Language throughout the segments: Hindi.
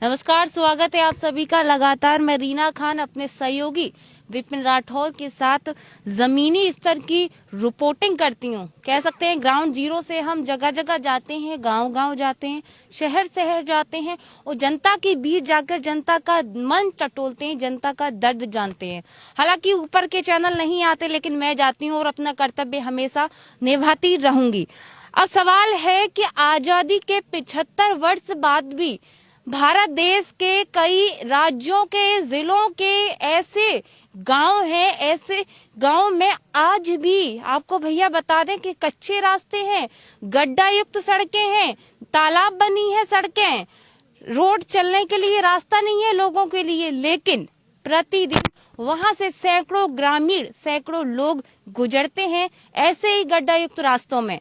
नमस्कार, स्वागत है आप सभी का। लगातार मैं रीना खान अपने सहयोगी विपिन राठौर के साथ जमीनी स्तर की रिपोर्टिंग करती हूँ। कह सकते हैं ग्राउंड जीरो से हम जगह जगह जाते हैं, गांव गांव जाते हैं, शहर शहर जाते हैं और जनता के बीच जाकर जनता का मन टटोलते हैं, जनता का दर्द जानते हैं। हालांकि ऊपर के चैनल नहीं आते, लेकिन मैं जाती हूँ और अपना कर्तव्य हमेशा निभाती रहूंगी। अब सवाल है कि आजादी के 75 वर्ष बाद भी भारत देश के कई राज्यों के जिलों के ऐसे गांव हैं, ऐसे गांव में आज भी आपको भैया बता दें कि कच्चे रास्ते हैं, गड्ढा युक्त सड़कें हैं, तालाब बनी है सड़कें, रोड चलने के लिए रास्ता नहीं है लोगों के लिए, लेकिन प्रतिदिन वहां से सैकड़ों ग्रामीण, सैकड़ों लोग गुजरते हैं ऐसे ही गड्ढा युक्त रास्तों में।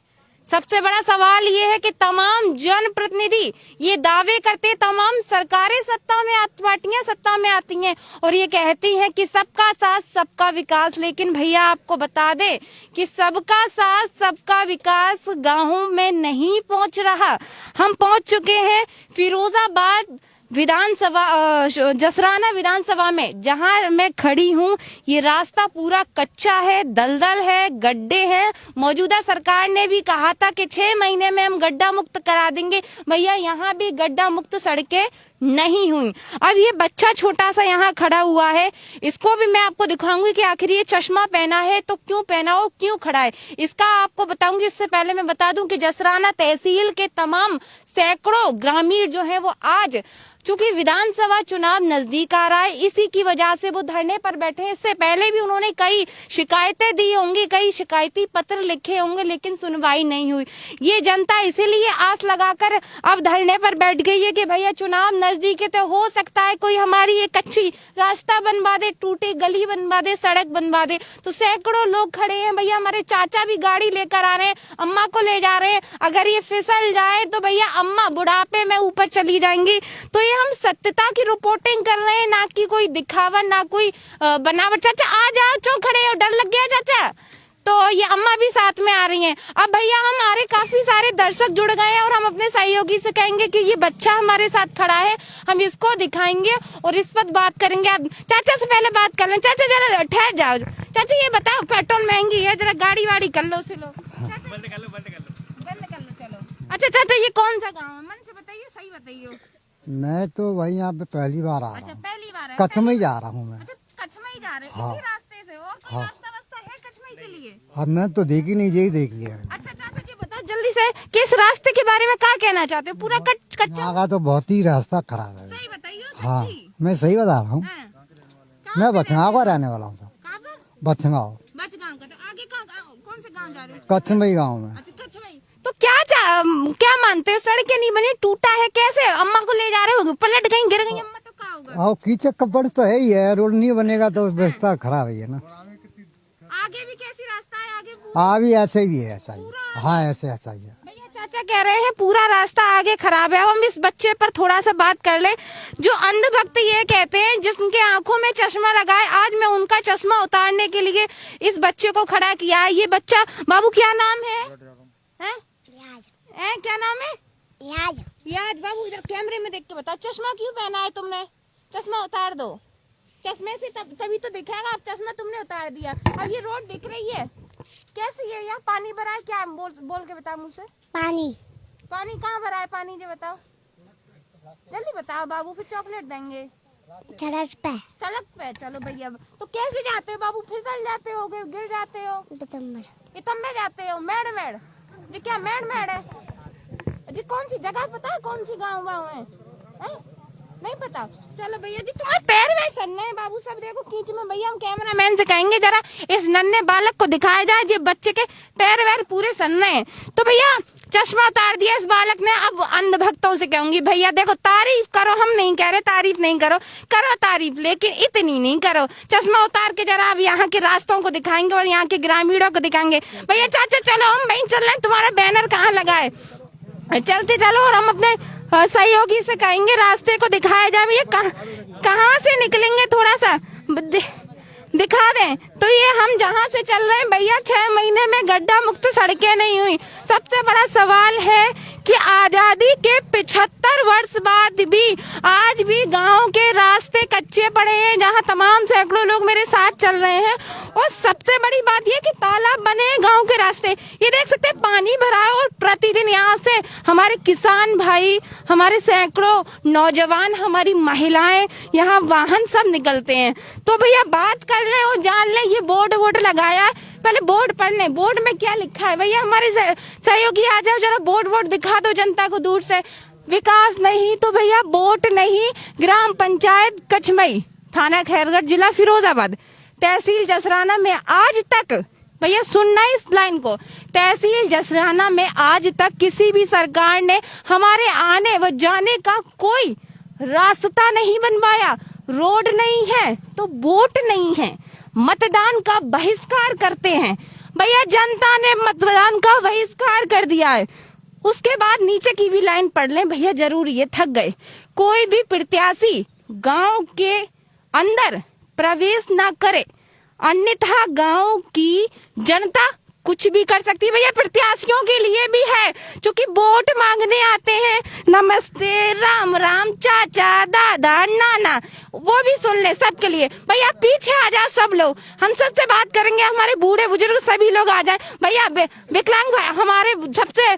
सबसे बड़ा सवाल ये है कि तमाम जनप्रतिनिधि ये दावे करते, तमाम सरकारें सत्ता में, पार्टियां सत्ता में आती हैं और ये कहती हैं कि सबका साथ सबका विकास, लेकिन भैया आपको बता दे कि सबका साथ सबका विकास गांवों में नहीं पहुंच रहा। हम पहुंच चुके हैं फिरोजाबाद विधानसभा, जसराना विधानसभा में, जहां मैं खड़ी हूं। ये रास्ता पूरा कच्चा है, दलदल है, गड्ढे हैं। मौजूदा सरकार ने भी कहा था कि 6 महीने में हम गड्ढा मुक्त करा देंगे। भैया यहाँ भी गड्ढा मुक्त सड़कें नहीं हुई। अब ये बच्चा छोटा सा यहाँ खड़ा हुआ है, इसको भी मैं आपको दिखाऊंगी कि आखिर ये चश्मा पहना है तो क्यों पहना हो, क्यों खड़ा है, इसका आपको बताऊंगी। इससे पहले मैं बता दूं कि जसराना तहसील के तमाम सैकड़ों ग्रामीण जो है वो आज, चूंकि विधानसभा चुनाव नजदीक आ रहा है, इसी की वजह से वो धरने पर बैठे हैं। इससे पहले भी उन्होंने कई शिकायतें दी होंगी, कई शिकायती पत्र लिखे होंगे, लेकिन सुनवाई नहीं हुई। ये जनता इसीलिए आस लगाकर अब धरने पर बैठ गई है कि भैया चुनाव नजदीक है तो हो सकता है कोई हमारी ये कच्ची रास्ता बनवा दे, टूटी गली बनवा दे, सड़क बनवा दे। तो सैकड़ों लोग खड़े हैं भैया, हमारे चाचा भी गाड़ी लेकर आ रहे हैं, अम्मा को ले जा रहे हैं। अगर ये फिसल जाए तो भैया अम्मा बुढ़ापे में ऊपर चली जाएंगी। तो ये हम सत्यता की रिपोर्टिंग कर रहे हैं, ना कि कोई दिखावा, ना कोई बनावट। चाचा आ जाओ, क्यों खड़े हो, डर लग गया चाचा? तो ये अम्मा भी साथ में आ रही हैं। अब भैया हमारे काफी सारे दर्शक जुड़ गए हैं और हम अपने सहयोगी से कहेंगे कि ये बच्चा हमारे साथ खड़ा है, हम इसको दिखाएंगे और इस पर बात करेंगे। अब चाचा से पहले बात कर लें। चाचा जरा ठहर जाओ। चाचा ये बताओ, पेट्रोल महंगी है, जरा गाड़ी वाड़ी कर लो से लो। बंद कर लो चलो। अच्छा चाचा ये कौन सा गाँव है, मन से बताइए, सही बताइए। मैं तो वही यहाँ पे पहली बार आ रहा हूँ। अच्छा पहली बार है? कच्छ में ही जा रहा हूँ मैं। अच्छा कच्छ में ही जा रहे हैं? हाँ। इसी रास्ते से? और कोई रास्ता वास्ता है कच्छ में के लिए? हाँ मैं तो देखी नहीं, यही देखी है। अच्छा चाचा जी बताओ जल्दी से कि इस रास्ते के बारे में क्या कहना चाहते हो? पूरा कच्चा? यहाँ का तो बहुत ही रास्ता खराब है। सही बताइए। हाँ मैं सही बता रहा हूँ। मैं बछगांव का रहने वाला हूँ। बछगांव। बचगांव का? तो आगे कौन से गाँव जा रहे हो? कच्छ में ही गाँव में। अच्छा कच्छ में ही। तो क्या मानते हो, सड़कें नहीं बनी, टूटा है, कैसे? अम्मा को ले जा रहे हो, पलट गई, गिर गई अम्मा तो क्या होगा? और कीचड़ कपड़ तो है ही है, रोड नहीं बनेगा तो रास्ता खराब है ना। आगे भी कैसी रास्ता है? आगे अभी ऐसे भी है, ऐसा ही। हाँ ऐसे ऐसा ही है। भैया चाचा कह रहे हैं पूरा रास्ता आगे खराब है। अब हम इस बच्चे पर थोड़ा सा बात कर ले, जो अंधभक्त ये कहते हैं, जिसके आंखों में चश्मा लगा है। आज मैं उनका चश्मा उतारने के लिए इस बच्चे को खड़ा किया है। ये बच्चा, बाबू क्या नाम है? क्या नाम है? याद। बाबू इधर कैमरे में देख के बताओ, चश्मा क्यों पहना है तुमने? चश्मा उतार दो, चश्मे से तभी तो दिखेगा। अब चश्मा तुमने उतार दिया। अब ये रोड दिख रही है कैसी है? यहाँ पानी भरा है क्या? बोल के बताओ मुझसे। पानी कहाँ भरा है? पानी जो बताओ, जल्दी बताओ बाबू, फिर चॉकलेट देंगे। सड़क पे चलो भैया। तो कैसे जाते हो बाबू? फिसल जाते हो, गिर जाते हो? इतम्बे जाते हो? मेड़ जी? क्या मेड़ है जी? कौन सी जगह पता है? कौन सी गाँव है? नहीं पता? चलो भैया जी, तुम्हारे पैर वैर सन्ने हैं बाबू, सब देखो खींच में। भैया हम कैमरामैन से कहेंगे जरा इस नन्हे बालक को दिखाया जाए, जो बच्चे के पैर वैर पूरे सन्ने हैं। तो भैया चश्मा उतार दिया इस बालक ने। अब अंधभक्तों से कहूंगी भैया देखो, तारीफ करो, हम नहीं कह रहे तारीफ नहीं करो तारीफ, लेकिन इतनी नहीं करो। चश्मा उतार के जरा अब यहाँ के रास्तों को दिखाएंगे और यहाँ के ग्रामीणों को दिखाएंगे। भैया चाचा चलो, हम वहीं चल रहे हैं, तुम्हारा बैनर कहाँ लगा है? चलते चलो और हम अपने सहयोगी से कहेंगे रास्ते को दिखाया जाए। भैया कहाँ से निकलेंगे, थोड़ा सा दिखा दें। तो ये हम जहाँ से चल रहे हैं भैया, 6 महीने में गड्ढा मुक्त सड़कें नहीं हुई। सबसे बड़ा सवाल है कि आजादी के 75 75 वर्ष बाद भी आज भी गांव के रास्ते कच्चे पड़े हैं, जहां तमाम सैकड़ों लोग मेरे साथ चल रहे हैं। और सबसे बड़ी बात यह कि तालाब बने हैं गांव के रास्ते, ये देख सकते हैं पानी भरा है। और प्रतिदिन यहाँ से हमारे किसान भाई, हमारे सैकड़ों नौजवान, हमारी महिलाएं, यहाँ वाहन सब निकलते हैं। तो भैया बात कर ले और जान ले, ये बोर्ड लगाया है, पहले बोर्ड पढ़ लें, बोर्ड में क्या लिखा है। भैया हमारे सहयोगी आ जाओ, जरा बोर्ड दिखा दो जनता को दूर से। विकास नहीं तो भैया वोट नहीं, ग्राम पंचायत कचमई, थाना खैरगढ़, जिला फिरोजाबाद, तहसील जसराना में आज तक, भैया सुनना इस लाइन को, तहसील जसराना में आज तक किसी भी सरकार ने हमारे आने व जाने का कोई रास्ता नहीं बनवाया। रोड नहीं है तो वोट नहीं है, मतदान का बहिष्कार करते हैं। भैया जनता ने मतदान का बहिष्कार कर दिया है। उसके बाद नीचे की भी लाइन पढ़ लें भैया, जरूरी है, थक गए। कोई भी प्रत्याशी गांव के अंदर प्रवेश ना करे, अन्यथा गांव की जनता कुछ भी कर सकती है। भैया प्रत्याशियों के लिए भी है, क्योंकि वोट मांगने आते हैं, नमस्ते, राम राम, चाचा, दादा, नाना, वो भी सुन ले सबके लिए। भैया पीछे आ जाओ सब लोग, हम सबसे बात करेंगे, हमारे बूढ़े बुजुर्ग सभी लोग आ जाए। भैया विकलांग भाई, हमारे सबसे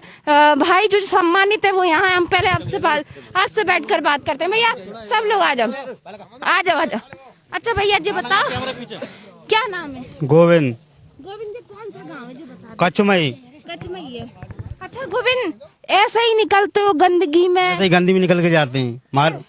भाई जो सम्मानित है वो यहाँ है, हम पहले आपसे बैठकर बात करते हैं। भैया सब लोग आ जाओ, आ जाओ, आ जाओ। अच्छा भैया जी बताओ, क्या नाम है? गोविंद। गोविंद जी कौन सा गांव है जी बता? कचमई। कचमई है। अच्छा गोविंद, ऐसे ही निकलते हो गंदगी में? ऐसे ही गंदगी में निकल के जाते हैं, मार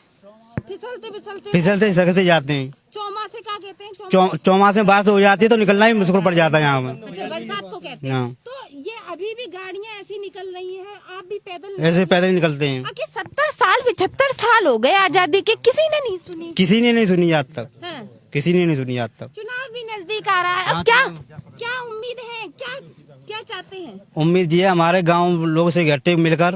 फिसलते सकते जाते हैं। चौमासे क्या कहते हैं? चौमासे में बारिश हो जाती है तो निकलना ही मुश्किल पड़ जाता है यहाँ में। अच्छा, बरसात को कहते हैं। हाँ। तो ये अभी भी गाड़ियाँ ऐसी निकल रही हैं, आप भी ऐसे पैदल निकलते हैं। 70 साल 75 साल हो गए आजादी के, किसी ने नहीं सुनी? किसी ने नहीं सुनी आज तक, हाँ। किसी ने नहीं सुनी आज तक। चुनाव भी नजदीक आ रहा है, अब क्या उम्मीद है, क्या चाहते हैं? उम्मीद ये है हमारे गांव लोग से इकट्ठे मिलकर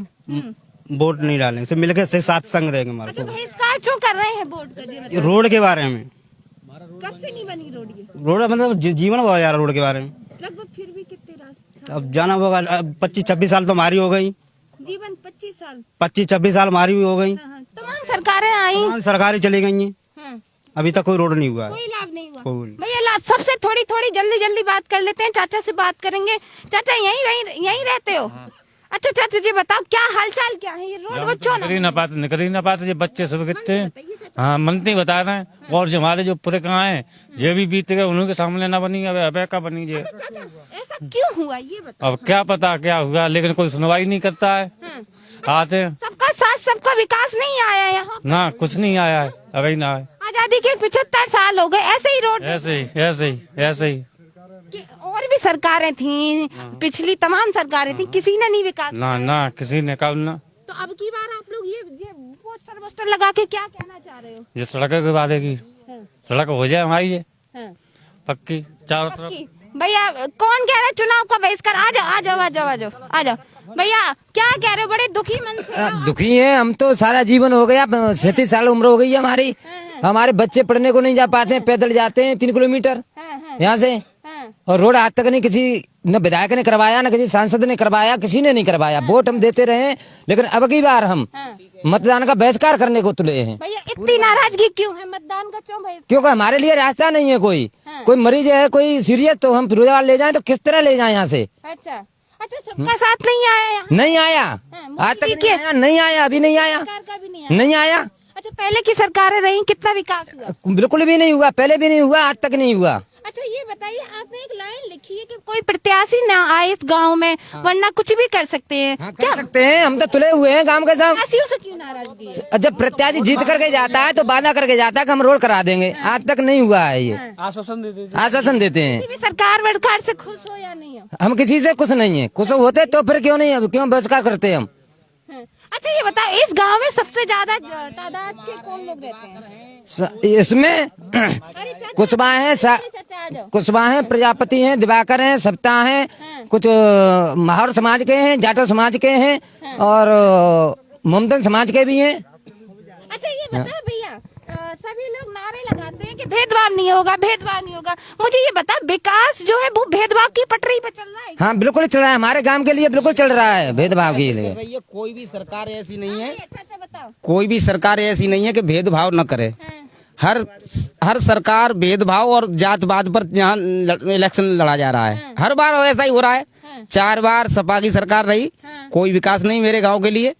वोट नहीं डालेंगे, सिर्फ मिलकर से साथ संग देंगे हमारे। अच्छा बहिष्कार क्यों कर रहे हैं वोट का? रोड के बारे में। कब से नहीं बनी रोड? रोड मतलब जीवन हुआ यार रोड के बारे में। लगभग फिर भी कितने रास्ते? अब जाना होगा, 25-26 साल तो हमारी हो गई। जीवन 25 साल, 25-26 साल हमारी भी हो गई। तमाम सरकारें आई, सरकारें चली गई हैं, अभी तक कोई रोड नहीं हुआ है, कोई लाभ नहीं हुआ। कोई। भैया लाभ सबसे थोड़ी जल्दी बात कर लेते हैं, चाचा से बात करेंगे। चाचा यहीं रहते हो? अच्छा चाचा जी बताओ, क्या हालचाल क्या है? ये रोड बच्चों निकल ही ना पाते ये बच्चे सब कितने। हाँ मंत्री बता रहे हैं, और जो हमारे जो पूरे कहाँ हैं ये भी बीत गए, उन्हीं के सामने ना बनी, अब का बनी ये। ऐसा क्यों हुआ ये बताओ? अब क्या पता क्या हुआ, लेकिन कोई सुनवाई नहीं करता है। आते हैं सबका साथ, सबका विकास नहीं आया यहाँ ना, कुछ नहीं आया है, अभी ना आया। आजादी के 75 साल हो गए, ऐसे ही रोड, ऐसे ही और भी सरकारें थी, पिछली तमाम सरकारें थी, किसी ने नहीं विकास ना किसी ने कहा ना। तो अब की बार आप लोग ये पोस्टर लगा के क्या कहना चाह रहे हो? ये सड़क के बाद की सड़क हो जाए हमारी ये पक्की चारों तरफ। भैया कौन कह रहा है चुनाव का बहिष्कार? आ जाओ भैया, क्या कह रहे हो? बड़े दुखी मन से? दुखी हैं हम तो, सारा जीवन हो गया, 37 साल उम्र हो गई है हमारी। हमारे बच्चे पढ़ने को नहीं जा पाते हैं, पैदल जाते हैं 3 किलोमीटर यहाँ से। और रोड आज तक नहीं किसी न विधायक ने करवाया, न किसी सांसद ने करवाया, किसी ने नहीं करवाया। वोट हम देते रहे, लेकिन अब की बार हम मतदान का बहिष्कार करने को तुले हैं। भैया इतनी नाराजगी क्यों है? मतदान का क्यों बहिष्कार? क्योंकि हमारे लिए रास्ता नहीं है। कोई मरीज है, कोई सीरियस, तो हम फिरोजाबाद ले जाएं तो किस तरह ले जाएं यहाँ से? अच्छा सबका साथ नहीं आया यहाँ? नहीं आया, आज तक नहीं आया, अभी नहीं आया, नहीं आया। अच्छा पहले की सरकारें रही, कितना विकास हुआ? बिल्कुल भी नहीं हुआ, पहले भी नहीं हुआ, आज तक नहीं हुआ। अच्छा ये बताइए, आपने एक लाइन लिखी है कि कोई प्रत्याशी ना आए इस गांव में, वरना कुछ भी कर सकते हैं। क्या कर सकते हैं? हम तो तुले हुए हैं गांव के सब। प्रत्याशियों से क्यों नाराजगी है? जब प्रत्याशी जीत करके जाता है तो वादा करके जाता है कि हम रोड करा देंगे, आज तक नहीं हुआ है ये। आश्वासन देते हैं। किसी भी सरकार से खुश हो या नहीं हो? हम किसी से खुश नहीं है, खुश होते तो फिर क्यों नहीं, क्यों बहिष्कार करते हम? अच्छा ये बताओ, इस गांव में सबसे ज्यादा तादाद के कौन लोग रहते हैं? इसमें कुशवाहा है, कुशवाहा है, प्रजापति हैं, दिवाकर हैं, सप्ताह हैं, कुछ महावर समाज के हैं, जाटो समाज के हैं, और मुमदन समाज के भी हैं। अच्छा ये बताओ भैया, सभी लोग नारे लगाते हैं कि भेदभाव नहीं होगा, भेदभाव नहीं होगा। मुझे ये बता, विकास जो है वो भेदभाव की पटरी पे चल रहा है? हाँ बिल्कुल चल रहा है, हमारे गांव के लिए बिल्कुल चल रहा है भेदभाव के लिए। भैया कोई भी सरकार ऐसी नहीं है, अच्छा बताओ। कोई भी सरकार ऐसी नहीं है कि भेदभाव न करे। हाँ। हर सरकार भेदभाव और जातवाद पर यहाँ इलेक्शन लड़ा जा रहा है। हर बार ऐसा ही हो रहा है। 4 बार सपा की सरकार रही, कोई विकास नहीं मेरे गांव के लिए।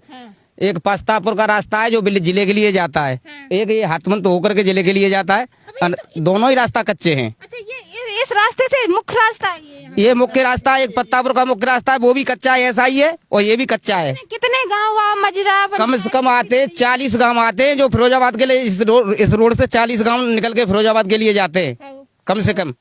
एक पस्तापुर का रास्ता है जो जिले के लिए जाता है, एक ये हाथमंत होकर के जिले के लिए जाता है। दोनों ही रास्ता कच्चे हैं। अच्छा, ये इस रास्ते से मुख्य रास्ता है ये मुख्य रास्ता है, एक पत्तापुर का मुख्य रास्ता है, वो भी कच्चा है, ऐसा ही है, और ये भी कच्चा है। कितने गाँव मजरा कम से कम आते 40 गांव आते हैं जो फिरोजाबाद के लिए इस रोड से 40 गांव निकल के फिरोजाबाद के लिए जाते हैं कम से कम।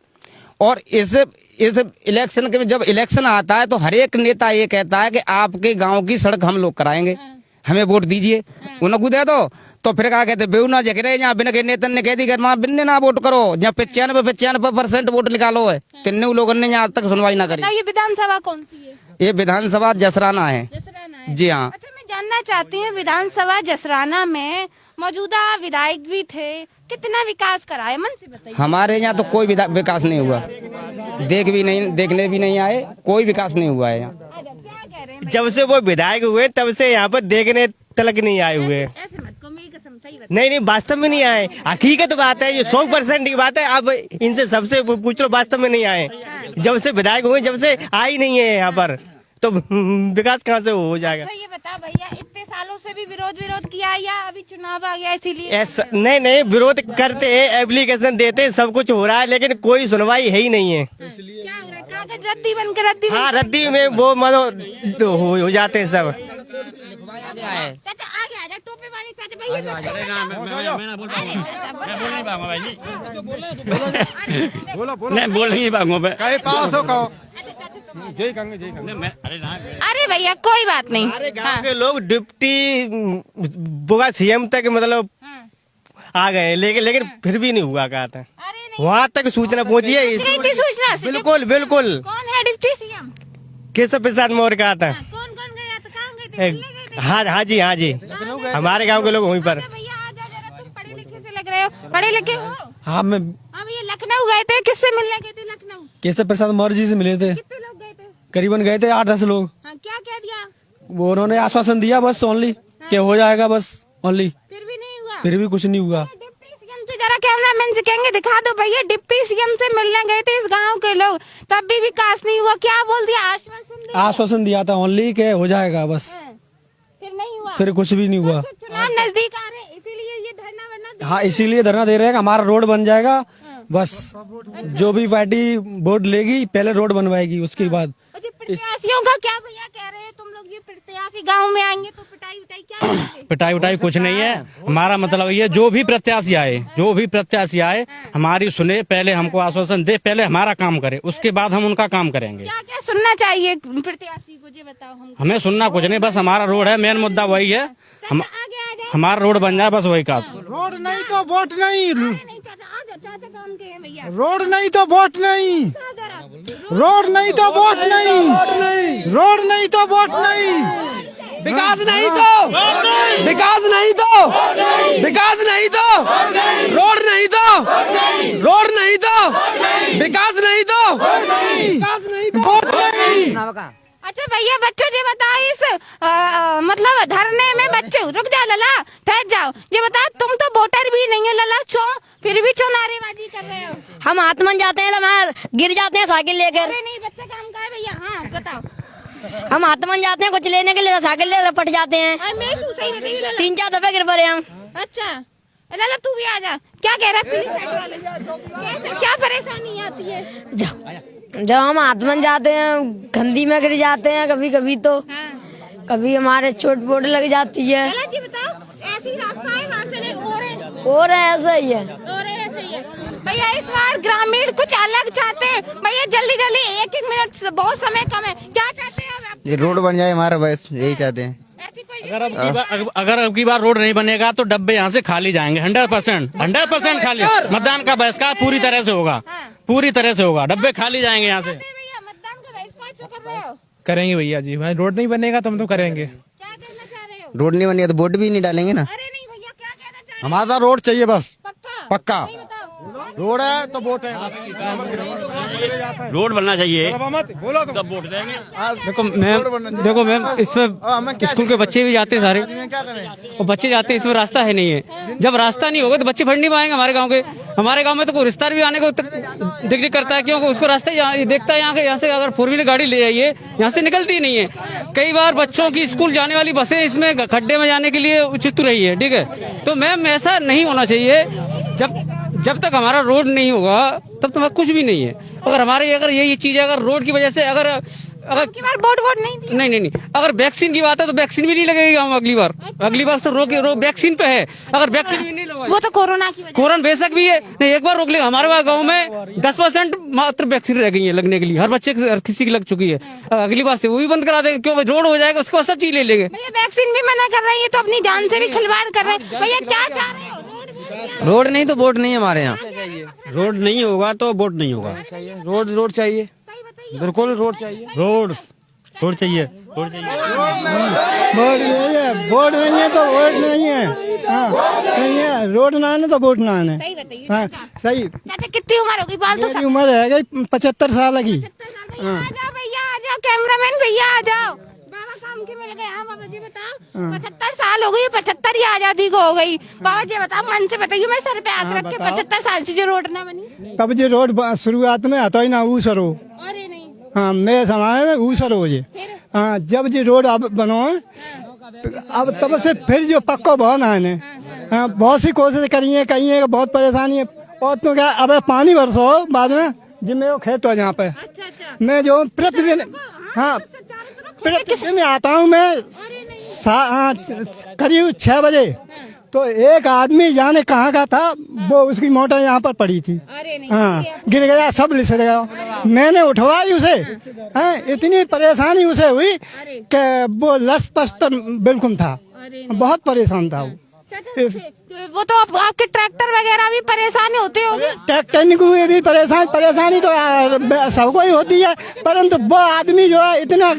और इस इलेक्शन के जब इलेक्शन आता है तो हर एक नेता ये कहता है कि आपके गांव की सड़क हम लोग कराएंगे, हमें वोट दीजिए। उनको दे दो तो फिर क्या कहते बेऊ ना जग रहे, यहाँ बिना के नेता ने कह दी बिन्ने ना वोट करो, जहाँ 95% वोट निकालो है। तिन्ने लोगों ने आज तक सुनवाई ना करी। ये विधानसभा कौन सी है? ये विधानसभा जसराना है। जी हाँ। अच्छा, मैं जानना चाहती हूँ, विधानसभा जसराना में मौजूदा विधायक भी थे, कितना विकास करा है? मन से बताइए। हमारे यहाँ तो कोई विकास नहीं हुआ, देखने भी नहीं आए, कोई विकास नहीं हुआ है यहाँ। क्या कह रहे हैं? जब से वो विधायक हुए तब से यहाँ पर देखने तलक नहीं आए हुए। ऐसे मत को, मेरी कसम, सही बता। नहीं वास्तव में नहीं आए, हकीकत बात है, ये 100% की बात है। अब इनसे सबसे पूछ लो, वास्तव में नहीं आए। जब से विधायक हुए जब से आ ही नहीं है यहाँ पर, तो विकास कहाँ से हो जाएगा? अच्छा, ये बता भैया, इतने सालों से भी विरोध किया या अभी चुनाव आ गया इसीलिए? ऐसा नहीं, विरोध करते हैं, एप्लीकेशन देते हैं, सब कुछ हो रहा है, लेकिन कोई सुनवाई है ही नहीं है। क्या हो रहा है? कागज रद्दी बन के रद्दी? हाँ, रद्दी में वो मानो हो जाते हैं सब। चाचा आगे आजा, टोपे वाली चाचा भैया। बोल नहीं पाऊंगा। अरे भैया कोई बात नहीं। हमारे गांव के लोग डिप्टी बुआ सीएम तक मतलब आ गए, लेकिन फिर भी नहीं हुआ। कहा था वहाँ तक सूचना पहुँची है। सूचना बिल्कुल। कौन है डिप्टी सीएम? केशव प्रसाद मौर्य कहा था। कौन गया था? कहाँ गए थे? हाँ जी, हमारे गांव के लोग वहीं पर। भैया आजा जरा, तुम पढ़े लिखे से लग रहे हो, पढ़े लिखे हो? हाँ मैं भैया लखनऊ गए थे, किससे मिलने गए थे लखनऊ? केशव प्रसाद मौर्य जी से मिले थे। कितने लोग गए थे? करीबन गए थे 8-10 लोग। हाँ, क्या कह दिया? वो उन्होंने आश्वासन दिया बस ओनली कि हो जाएगा बस ओनली, फिर भी नहीं हुआ? फिर भी कुछ नहीं हुआ। डिप्टी सीएम से जरा कैमरामैन से कहेंगे दिखा दो भैया, डिप्टी सीएम से मिलने गए थे इस गांव के लोग, तब भी विकास नहीं हुआ। क्या बोल दिया? आश्वासन दिया था ओनली के हो जाएगा बस, फिर नहीं हुआ? फिर कुछ भी नहीं हुआ। चुनाव नजदीक आ रहे हैं, इसीलिए ये धरना वरना। हाँ इसीलिए धरना दे रहे हैं कि हमारा रोड बन जाएगा बस। जो भी पार्टी वोट लेगी पहले रोड बनवाएगी, उसके बाद। प्रत्याशियों का क्या भैया कह रहे हैं? तुम लोग ये प्रत्याशी गांव में आएंगे तो पिटाई क्या करेंगे? पिटाई कुछ नहीं है। हमारा मतलब ये जो भी प्रत्याशी आए हमारी सुने, पहले हमको आश्वासन दे, पहले हमारा काम करे, उसके बाद हम उनका काम करेंगे। क्या क्या सुनना चाहिए प्रत्याशी को, ये बताओ हमको। हमें सुनना कुछ नहीं, बस हमारा रोड है, मेन मुद्दा वही है। हमारा रोड बन जाए बस, वही काम। रोड नहीं तो वोट नहीं, नहीं चाचा चाचा कौन के हैं भैया? रोड नहीं तो वोट नहीं, रोड नहीं तो वोट नहीं, रोड नहीं तो वोट नहीं, विकास नहीं तो विकास नहीं तो विकास नहीं तो रोड नहीं तो रोड नहीं तो विकास नहीं तो विकास नहीं तो वोट नहीं। अच्छा भैया, बच्चों ये बताओ, इस मतलब धरने में बच्चों, रुक जाओ लला, ठहर जाओ, ये बताओ, तुम तो वोटर भी नहीं हो लला, फिर भी नारेबाजी कर रहे हो? हम आत्मन जाते हैं तो गिर जाते हैं साइकिल लेकर। अरे नहीं, बच्चा काम का है भैया। हाँ बताओ। हम आत्मन जाते हैं कुछ लेने के लिए, साइकिल लेकर पट जाते हैं। मैं सही बताइए लला। 3-4 दफे गिर पड़े हम। अच्छा लला, तू भी आ जा। क्या कह रहा है पुलिस वाले? क्या परेशानी आती है? जब हम आत्मन जाते हैं गंदी में गिर जाते हैं, कभी तो कभी हमारे चोट वोट लग जाती है। जी बताओ, ऐसी रास्ता है वहाँ से और ऐसा ही है। ऐसे ही है भैया। इस बार ग्रामीण कुछ अलग चाहते हैं भैया, जल्दी 1-1 मिनट, बहुत समय कम है। क्या चाहते हैं आप? ये रोड बन जाए हमारा, बस यही चाहते हैं। अगर अब की बार रोड नहीं बनेगा तो डब्बे यहाँ से खाली जाएंगे। 100% खाली। मतदान का बहिष्कार पूरी तरह से होगा। डब्बे खाली जाएंगे यहाँ से। भैया मतदान का बहिष्कार क्यों कर रहे हो? करेंगे भैया जी, भाई रोड नहीं बनेगा तो हम तो करेंगे। क्या कहना चाह रहे हो? रोड नहीं बनेगा तो वोट भी नहीं डालेंगे ना। अरे नहीं भैया, क्या कहना चाह हमारा रोड चाहिए बस, पक्का रोड है तो वोट है। रोड बनना चाहिए, बोलो तब वोट देंगे। देखो मैम इसमें स्कूल के बच्चे भी जाते हैं सारे, क्या करें? और बच्चे जाते हैं, इसमें रास्ता है नहीं है। जब रास्ता नहीं होगा तो बच्चे पढ़ नहीं पाएंगे हमारे गांव के। हमारे गांव में तो कोई रिश्तेदार भी आने को दिक्कत करता है, क्योंकि उसको रास्ता ही देखता है यहाँ से अगर 4 व्हीलर गाड़ी ले आइए यहाँ से निकलती ही नहीं है। कई बार बच्चों की स्कूल जाने वाली बसें इसमें खड्डे में जाने के लिए उचित रही है, ठीक है। तो मैम ऐसा नहीं होना चाहिए। जब तक हमारा रोड नहीं होगा तब तक कुछ भी नहीं है। अगर यही चीज है, अगर रोड की वजह से अगर की बार वोट नहीं अगर वैक्सीन की बात है तो वैक्सीन भी नहीं लगेगी गाँव अगली बार तो वैक्सीन पे है। अगर वैक्सीन भी नहीं लगा, वो तो कोरोना की वजह कोरोना बेशक भी है, नहीं एक बार रोक लेगा। हमारे गांव में 10% मात्र वैक्सीन रह गई है लगने के लिए, हर बच्चे किसी की लग चुकी है। अगली बार से वो भी बंद करा देंगे, क्योंकि रोड हो जाएगा उसके बाद सब चीज ले लेंगे। भैया वैक्सीन भी मना कर रही है तो अपनी जान से भी खिलवाड़ कर रहे हैं। भैया क्या चाह रहे हो? रोड नहीं तो वोट नहीं हमारे यहाँ। रोड नहीं होगा तो वोट नहीं होगा। रोड चाहिए, बिल्कुल रोड चाहिए। रोड चाहिए। वोट नहीं है, वोट नहीं है तो वोट नहीं है। हाँ, नहीं है, रोड ना आने तो वोट ना आने। सही बताइए। हाँ सही। चाचा कितनी उम्र होगी? बाल तो मेरी उम्र है गई 75 साल की। आ जाओ भैया, आ जाओ कैमरामैन भैया, आ जाओ। बाबा काम के मिल गए। हाँ बाबा जी बताओ, 75 साल हो गई, 75 ही आजादी को हो गई। बाबा जी बताओ, मन से बताइए, मैं सर पे हाथ रख के 75 साल से जो रोड ना बनी। तब जो रोड शुरुआत में आता ही ना ऊसरो। अरे नहीं, हाँ मेरे समय में ऊसर हो जे। हाँ जब जी रोड अब बनो अब तब से फिर जो पक्का भवन आने। हाँ बहुत सी कोशिश करी है, कही है, बहुत परेशानी है। और तो क्या अब पानी बरसो बाद में जिम्मे वो खेत हो जहाँ पे। मैं जो प्रतिदिन हाँ प्रतिदिन आता हूँ मैं करीब 6 बजे, तो एक आदमी जाने कहाँ का था, वो उसकी मोटर यहाँ पर पड़ी थी। हाँ गिर गया, सब लिसर गया। मैंने उठवाई उसे। हाँ इतनी परेशानी उसे हुई कि वो लस-पस बिल्कुल था, बहुत परेशान था वो। वो तो आपके ट्रैक्टर वगैरह भी परेशानी होती होगी। ट्रैक्टर को भी परेशानी तो सबको ही होती है, परंतु वो आदमी जो है इतना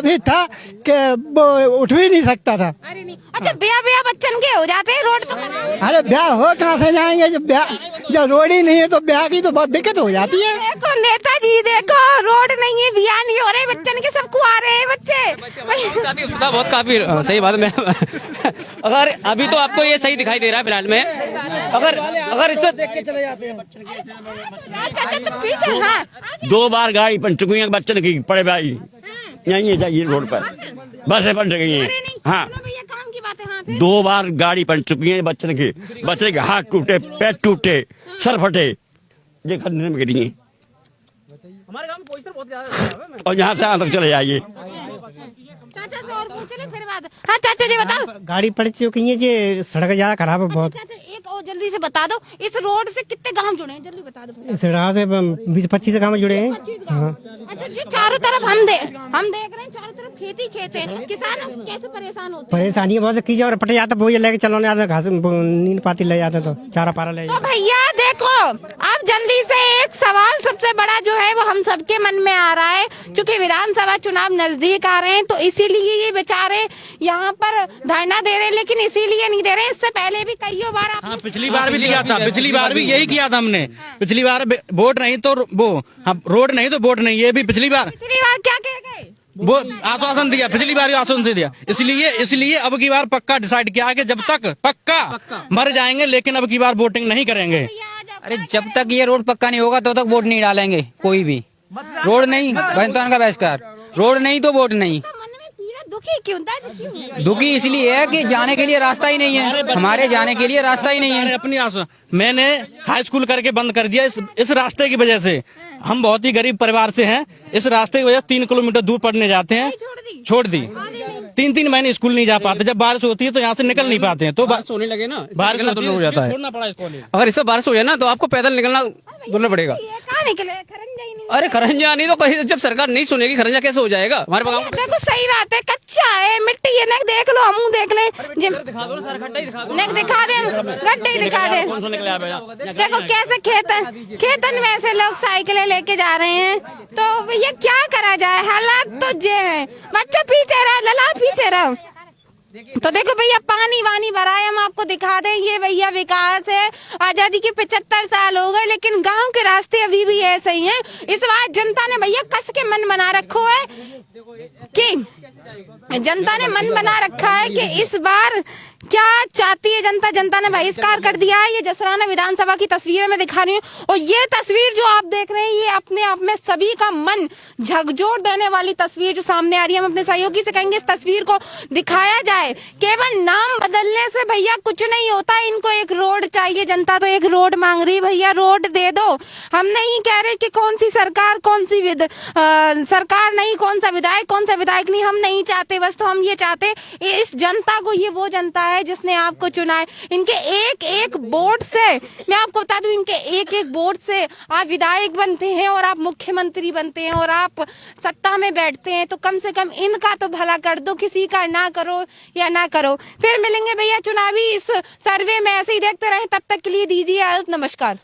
भी था कि वो उठ भी नहीं सकता था। अरे नहीं, अच्छा ब्याह बच्चन के हो जाते हैं, रोड तो अरे ब्याह हो कहाँ से जाएंगे जब रोड ही नहीं है, तो ब्याह की तो बहुत दिक्कत हो जाती है। देखो नेताजी, देखो रोड नहीं है, ब्याह नहीं हो रहे, बच्चन के सबको आ रहे हैं बच्चे। बहुत काफी सही बात है। अगर अभी तो आपको ये सही दिखाई दे रहा है फिलहाल में, अगर इसमें देख के चले जाते हैं। 2 बार गाड़ी बन चुकी है बच्चन की, पड़े भाई यहीं है जाइए रोड पर, बसें बन गई हैं। हाँ 2 बार गाड़ी बन चुकी है बच्चन की, बच्चे के हाथ टूटे, पैर टूटे, सर फटे, ये खंडन में गिरी है। हमारे गांव में पोस्टर बहुत ज्यादा और यहाँ से यहाँ तक चले जाइए। चाचा से और पूछ ले फिर बात। हाँ चाचा जी बताओ, गाड़ी पड़ चुकी है जी, सड़क ज्यादा खराब है बहुत। चाचा एक और जल्दी से बता दो, इस रोड से कितने गांव जुड़े हैं, जल्दी बता दो। इस राह से 20-25 गाँव जुड़े हैं। अच्छा जी, चारों तरफ हम देख रहे हैं, चारों तरफ खेती खेत है, किसान कैसे परेशान होते हैं। परेशानी बहुत कीजिए, और पट जाता वो लेके चलो नहीं घास नींद पाती ले जाते तो चारा पारा ले तो भैया देखो, अब जल्दी से एक सवाल सबसे बड़ा जो है वो हम सबके मन में आ रहा है, क्योंकि विधानसभा चुनाव नजदीक आ रहे हैं, तो इसीलिए ये बेचारे यहाँ पर धरना दे रहे हैं, लेकिन इसीलिए नहीं दे रहे, इससे पहले भी कई बार हाँ पिछली बार भी दिया था, पिछली बार भी यही किया था हमने। पिछली बार वोट नहीं तो वो, हाँ रोड नहीं तो वोट नहीं, ये भी पिछली बार क्या कह गए, वो आश्वासन दिया, पिछली बार आश्वासन दिया। इसलिए अब की बार पक्का डिसाइड किया कि जब तक पक्का मर जाएंगे, लेकिन अब की बार वोटिंग नहीं करेंगे। अरे जब तक ये रोड पक्का नहीं होगा तब तक वोट नहीं डालेंगे कोई भी। रोड नहीं, बहनतान का बहिष्कार, रोड नहीं तो वोट नहीं। दुखी क्यों? दुखी इसलिए है कि जाने के लिए रास्ता ही नहीं है, हमारे जाने के लिए रास्ता ही नहीं है। अपनी मैंने हाई स्कूल करके बंद कर दिया इस रास्ते की वजह से। हम बहुत ही गरीब परिवार से हैं, इस रास्ते की वजह से 3 किलोमीटर दूर पढ़ने जाते हैं, छोड़ दी। 3-3 महीने स्कूल नहीं जा पाते, जब बारिश होती है तो यहाँ से निकल नहीं पाते हैं, तो बारिश होने लगे ना, बारिश तो हो जाता है, छोड़ना पड़ा इसको। अगर इसमें बारिश हो जाए ना तो आपको पैदल निकलना बोलना पड़ेगा। अरे खरंजा नहीं तो कहीं, जब सरकार नहीं सुनेगी खरंजा कैसे हो जाएगा हमारे गाँव में। देखो सही बात है, कच्चा है, मिट्टी है, नेक देख लो, हम देख ले, नेक दिखा दे, गड्ढे दिखा दे। देखो कैसे खेतन में से लोग साइकिलें लेके जा रहे हैं, तो भैया क्या करा जाए, हालात तो जे है, बच्चा पीछे रहा, लला पीछे रहा। तो देखो भैया पानी वानी भरा है, हम आपको दिखा दें, ये भैया विकास है। आजादी के 75 साल हो गए लेकिन गांव के रास्ते अभी भी ऐसे ही हैं। इस बार जनता ने भैया कस के मन बना रखो है कि जनता ने मन बना रखा है कि इस बार क्या चाहती है जनता। जनता ने बहिष्कार कर दिया है। ये जसराना विधानसभा की तस्वीरें मैं दिखा रही हूँ और ये तस्वीर जो आप देख रहे हैं ये अपने आप में सभी का मन झकझोर देने वाली तस्वीर जो सामने आ रही है। हम अपने सहयोगी से कहेंगे इस तस्वीर को दिखाया जाए। केवल नाम बदलने से भैया कुछ नहीं होता, इनको एक रोड चाहिए। जनता तो एक रोड मांग रही, भैया रोड दे दो। हम नहीं कह रहे कि कौन सी सरकार कौन सी सरकार नहीं, कौन सा विधायक नहीं, हम नहीं चाहते। बस तो हम ये चाहते इस जनता को, ये वो जनता है जिसने आपको चुना है। इनके एक एक वोट से, मैं आपको बता दूं, इनके एक एक वोट से आप विधायक बनते हैं और आप मुख्यमंत्री बनते हैं और आप सत्ता में बैठते हैं। तो कम से कम इनका तो भला कर दो, किसी का ना करो या ना करो। फिर मिलेंगे भैया चुनावी इस सर्वे में, ऐसे ही देखते रहें। तब तक के लिए दीजिए नमस्कार।